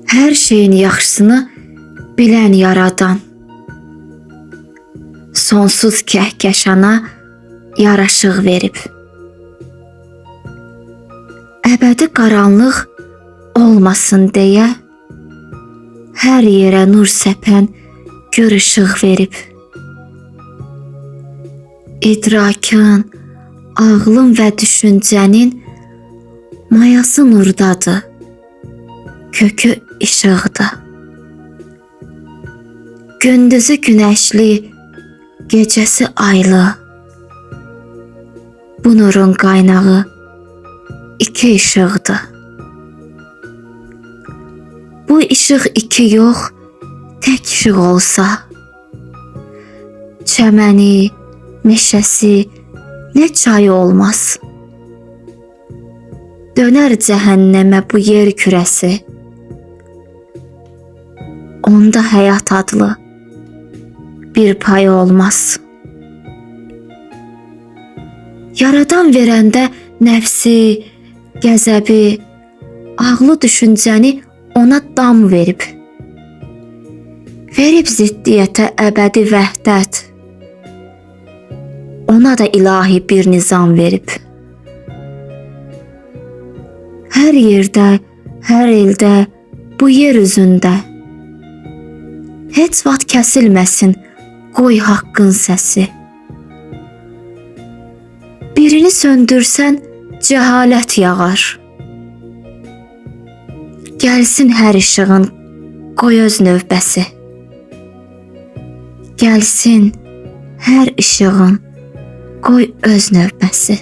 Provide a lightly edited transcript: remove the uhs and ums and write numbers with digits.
Hər şeyin yaxşısını bilən yaradan, sonsuz kəhkəşana yaraşıq verib. Əbədi qaranlıq olmasın deyə, hər yerə nur səpən gör işıq verib. İdrakın, ağlın və düşüncənin mayası nurdadır, kökü işıqdır. Gündüzü günəşli, gecəsi aylı. Bu nurun qaynağı iki işıqdır. Bu işıq iki yox, tək işıq olsa, çəməni, meşəsi, nə çayı olmaz. Dönər cəhənnəmə bu yer kürəsi, onda həyat adlı bir payı olmaz. Yaradan verəndə nəfsi, qəzəbi, ağlı düşüncəni ona dam verib. Verib ziddiyyətə əbədi vəhdət, ona da ilahi bir nizam verib. Hər yerdə, hər ildə, bu yer üzündə heç vaxt kəsilməsin qoy haqqın səsi. Birini söndürsən cəhalət yağar. Gəlsin hər işığın qoy öz növbəsi. Gəlsin hər işığın qoy öz növbəsi.